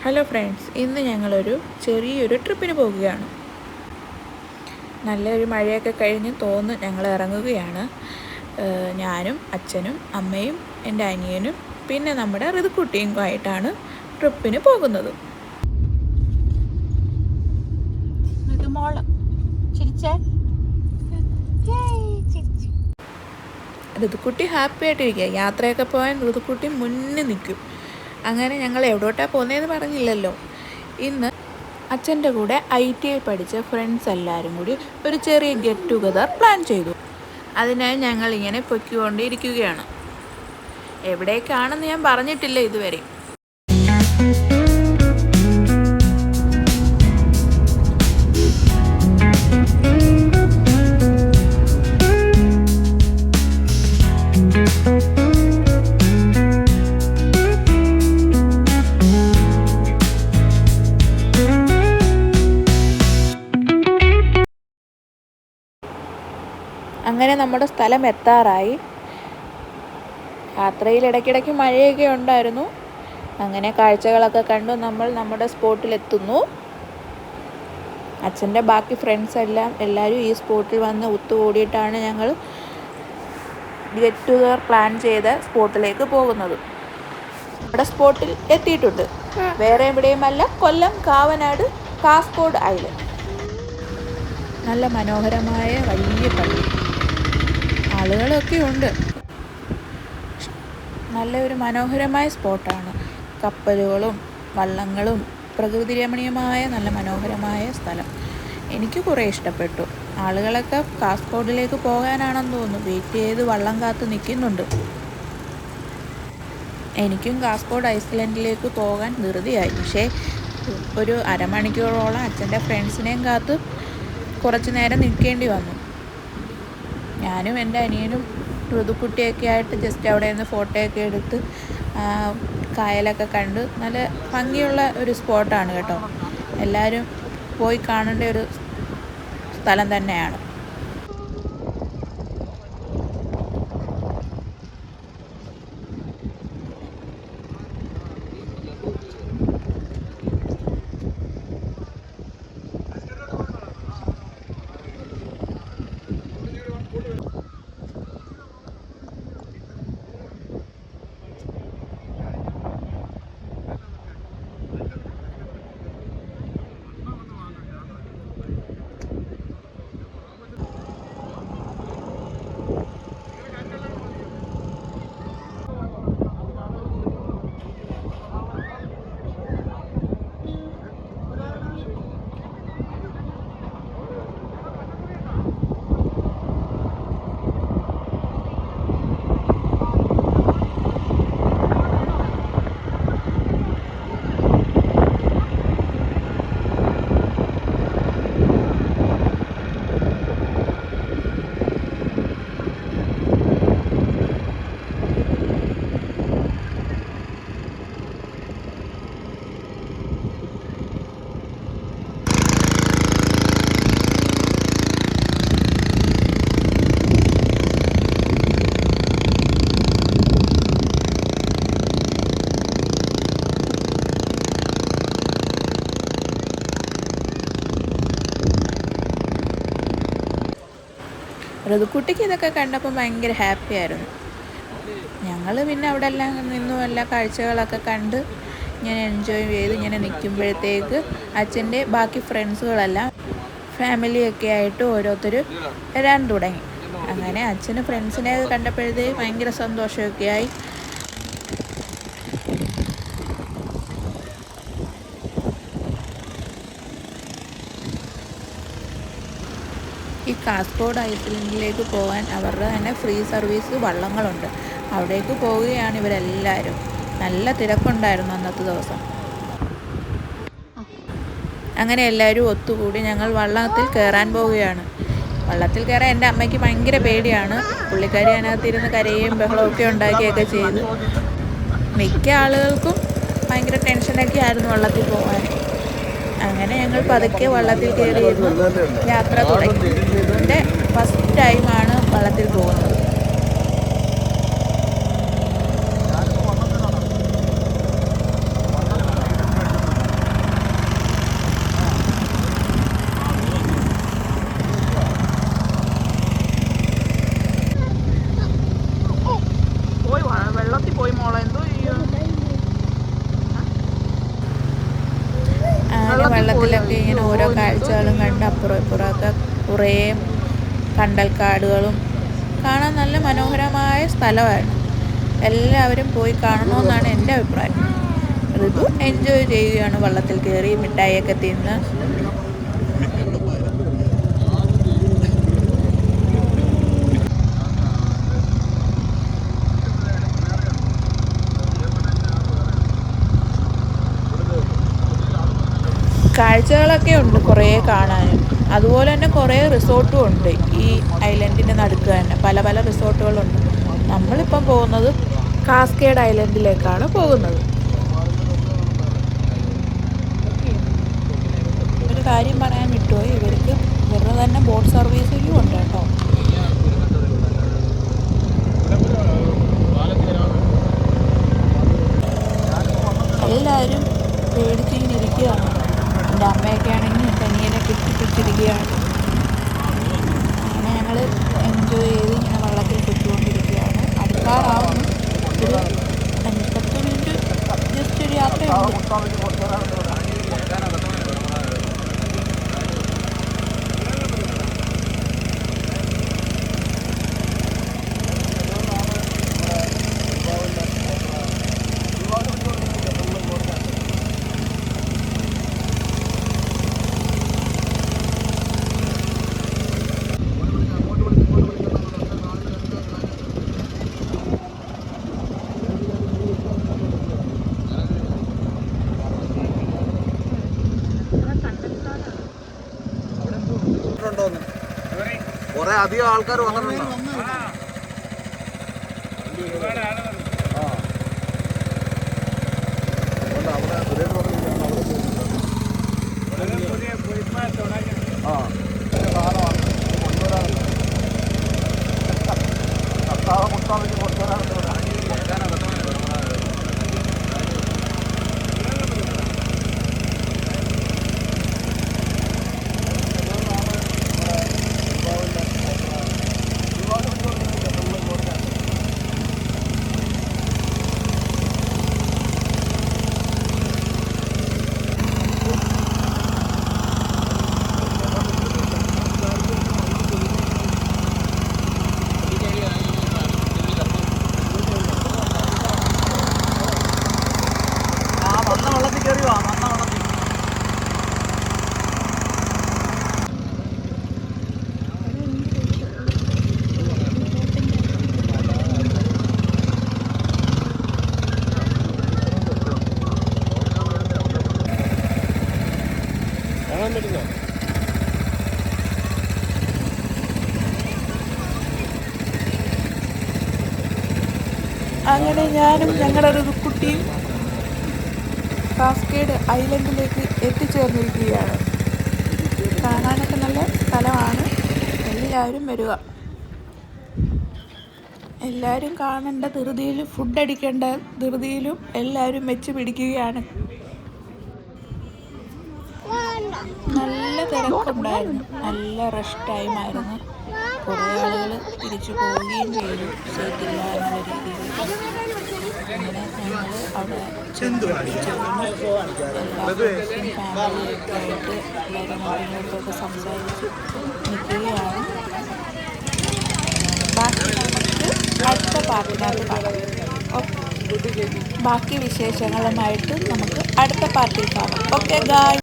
Hello friends, ഇന്ന് ഞങ്ങളൊരു ചെറിയൊരു ട്രിപ്പിന് പോകുകയാണ്. നല്ലൊരു മഴയൊക്കെ കഴിഞ്ഞ് തോന്നുന്നു ഞങ്ങൾ ഇറങ്ങുകയാണ്. ഞാനും അച്ഛനും അമ്മയും എൻ്റെ അനിയനും പിന്നെ നമ്മുടെ ഋതുക്കുട്ടിയും ആയിട്ടാണ് ട്രിപ്പിന് പോകുന്നത്. ഋതുക്കുട്ടി ഹാപ്പി ആയിട്ടിരിക്കുക. യാത്രയൊക്കെ പോകാൻ ഋതുക്കുട്ടി മുന്നിൽ നിൽക്കും. അങ്ങനെ ഞങ്ങൾ എവിടോട്ടാണ് പോകുന്നതെന്ന് പറഞ്ഞില്ലല്ലോ. ഇന്ന് അച്ഛൻ്റെ കൂടെ ITI പഠിച്ച ഫ്രണ്ട്സ് എല്ലാവരും കൂടി ഒരു ചെറിയ ഗെറ്റ് ടുഗദർ പ്ലാൻ ചെയ്തു. അതിനായി ഞങ്ങളിങ്ങനെ പൊയ്ക്കൊണ്ടിരിക്കുകയാണ്. എവിടേക്കാണെന്ന് ഞാൻ പറഞ്ഞിട്ടില്ല ഇതുവരെ. അങ്ങനെ നമ്മുടെ സ്ഥലം എത്താറായി. യാത്രയിൽ ഇടയ്ക്കിടയ്ക്ക് മഴയൊക്കെ ഉണ്ടായിരുന്നു. അങ്ങനെ കാഴ്ചകളൊക്കെ കണ്ടു നമ്മൾ നമ്മുടെ സ്പോട്ടിലെത്തുന്നു. അച്ഛൻ്റെ ബാക്കി ഫ്രണ്ട്സ് എല്ലാവരും ഈ സ്പോട്ടിൽ വന്ന് ഒത്തുകൂടിയിട്ടാണ് ഞങ്ങൾ ഗെറ്റ് ടുഗദർ പ്ലാൻ ചെയ്ത സ്പോട്ടിലേക്ക് പോകുന്നത്. നമ്മുടെ സ്പോട്ടിൽ എത്തിയിട്ടുണ്ട്. വേറെ എവിടെയുമല്ല, കൊല്ലം കാവനാട് കാസ്കോഡ് ഐലൻഡ്. നല്ല മനോഹരമായ വലിയ പള്ളി, ആളുകളൊക്കെ ഉണ്ട്. നല്ലൊരു മനോഹരമായ സ്പോട്ടാണ്. കപ്പലുകളും വള്ളങ്ങളും പ്രകൃതി രമണീയമായ നല്ല മനോഹരമായ സ്ഥലം. എനിക്ക് കുറേ ഇഷ്ടപ്പെട്ടു. ആളുകളൊക്കെ കാസ്കോഡിലേക്ക് പോകാനാണെന്ന് തോന്നുന്നു വെയിറ്റ് ചെയ്ത് വള്ളം കാത്ത് നിൽക്കുന്നുണ്ട്. എനിക്കും കാസ്കോഡ് ഐസ്ലാൻഡിലേക്ക് പോകാൻ ധൃതിയായി. പക്ഷേ ഒരു അരമണിക്കൂറോളം അച്ഛൻ്റെ ഫ്രണ്ട്സിനെയും കാത്ത് കുറച്ച് നേരം നിൽക്കേണ്ടി വന്നു. ഞാനും എൻ്റെ അനിയനും ഋതുക്കുട്ടിയൊക്കെ ആയിട്ട് ജസ്റ്റ് അവിടെ നിന്ന് ഫോട്ടോയൊക്കെ എടുത്ത് കായലൊക്കെ കണ്ട് നല്ല ഭംഗിയുള്ള ഒരു സ്പോട്ടാണ് കേട്ടോ. എല്ലാവരും പോയി കാണേണ്ട ഒരു സ്ഥലം തന്നെയാണ്. ഋതുക്കുട്ടിക്ക് ഇതൊക്കെ കണ്ടപ്പോൾ ഭയങ്കര ഹാപ്പി ആയിരുന്നു. ഞങ്ങൾ പിന്നെ അവിടെ എല്ലാം നിന്നും എല്ലാ കാഴ്ചകളൊക്കെ കണ്ട് ഇങ്ങനെ എൻജോയ് ചെയ്ത് ഇങ്ങനെ നിൽക്കുമ്പോഴത്തേക്ക് അച്ഛൻ്റെ ബാക്കി ഫ്രണ്ട്സുകളെല്ലാം ഫാമിലിയൊക്കെ ആയിട്ട് ഓരോരുത്തർ വരാൻ തുടങ്ങി. അങ്ങനെ അച്ഛന് ഫ്രണ്ട്സിനെ കണ്ടപ്പോഴത്തേക്ക് ഭയങ്കര സന്തോഷമൊക്കെ ആയി. ഈ കാസ്കോഡ് ഐസ്ലാൻഡിലേക്ക് പോകാൻ അവരുടെ തന്നെ ഫ്രീ സർവീസ് വള്ളങ്ങളുണ്ട്. അവിടേക്ക് പോവുകയാണ് ഇവരെല്ലാവരും. നല്ല തിരക്കുണ്ടായിരുന്നു അന്നത്തെ ദിവസം. അങ്ങനെ എല്ലാവരും ഒത്തുകൂടി ഞങ്ങൾ വള്ളത്തിൽ കയറാൻ പോവുകയാണ്. വള്ളത്തിൽ കയറാൻ എൻ്റെ അമ്മയ്ക്ക് ഭയങ്കര പേടിയാണ്. പുള്ളിക്കാരി അതിനകത്തിരുന്ന് കരയും ബഹളമൊക്കെ ഉണ്ടാക്കിയൊക്കെ ചെയ്ത്. മിക്ക ആളുകൾക്കും ഭയങ്കര ടെൻഷനൊക്കെ ആയിരുന്നു വള്ളത്തിൽ പോകാൻ. അങ്ങനെ ഞങ്ങൾ പതുക്കെ വള്ളത്തിൽ കയറിയിരുന്നു യാത്ര തുടങ്ങി. ഇതിൻ്റെ ഫസ്റ്റ് ടൈമാണ് വള്ളത്തിൽ പോകുന്നത്. വെള്ളത്തിലൊക്കെ ഇങ്ങനെ ഓരോ കാഴ്ചകളും കണ്ട് അപ്പുറം ഇപ്പുറമൊക്കെ കുറേ കണ്ടൽക്കാടുകളും കാണാൻ നല്ല മനോഹരമായ സ്ഥലമാണ്. എല്ലാവരും പോയി കാണണമെന്നാണ് എൻ്റെ അഭിപ്രായം. ഋതു എൻജോയ് ചെയ്യുകയാണ്, വള്ളത്തിൽ കയറി മിഠായിയൊക്കെ തിന്ന്. കാഴ്ചകളൊക്കെ ഉണ്ട് കുറേ കാണാനും. അതുപോലെ തന്നെ കുറേ റിസോർട്ടും ഉണ്ട് ഈ ഐലൻഡിൻ്റെ നടുക്ക് തന്നെ. പല പല റിസോർട്ടുകളുണ്ട്. നമ്മളിപ്പം പോകുന്നത് കാസ്കേഡ് ഐലൻഡിലേക്കാണ് പോകുന്നത്. ഒരു കാര്യം പറയാൻ വിട്ടുപോയി, ഇവർക്ക് ഇവരുടെ തന്നെ ബോട്ട് സർവീസിലും ഉണ്ട് കേട്ടോ. എല്ലാവരും പേടിച്ചിങ്ങനെ ഇരിക്കുകയാണ്. എൻ്റെ അമ്മയൊക്കെ ആണെങ്കിൽ എൻ്റെ അനിയനെ കെട്ടിപ്പിടിച്ചിരിക്കുകയാണ്. അങ്ങനെ ഞങ്ങൾ എൻജോയ് ചെയ്ത് ഇങ്ങനെ വള്ളത്തിൽ പൊയ്ക്കൊണ്ടിരിക്കുകയാണ്. അടുക്കാറാവുന്നു. ഒരു 5-10 മിനിറ്റ് ജസ്റ്റ് ഒരു യാത്രയുണ്ട്. കുറെ അധികം ആൾക്കാർ വന്നിട്ടുണ്ടോ? അങ്ങനെ ഞാനും ഞങ്ങളുടെ ഒരു കുട്ടിയും കാസ്കേഡ് ഐലൻഡിലേക്ക് എത്തിച്ചേർന്നിരിക്കുകയാണ്. കാണാനൊക്കെ നല്ല സ്ഥലമാണ്. എല്ലാവരും വരിക. എല്ലാവരും കാണേണ്ട ധൃതിയിലും ഫുഡ് അടിക്കേണ്ട ധൃതിയിലും എല്ലാവരും വെച്ച് പിടിക്കുകയാണ്. നല്ല തിരക്കുണ്ടായിരുന്നു. നല്ല റഷ് ടൈമായിരുന്നു. കുറേ ആളുകൾ തിരിച്ചു പോവുകയും ചെയ്തു, സീറ്റില്ല എന്നുള്ള രീതിയിൽ. അങ്ങനെ ഞങ്ങൾ അവിടെ ഫാമിലിയൊക്കെ ആയിട്ട് എല്ലാവരും അങ്ങോട്ടൊക്കെ സംസാരിച്ച് നിൽക്കുകയാണ്. ബാക്കി നമുക്ക് അടുത്ത പാർട്ടിനകത്ത് കാണാം. ബാക്കി വിശേഷങ്ങളുമായിട്ട് നമുക്ക് അടുത്ത പാർട്ടിയിൽ കാണാം. ഓക്കെ ഗായ്.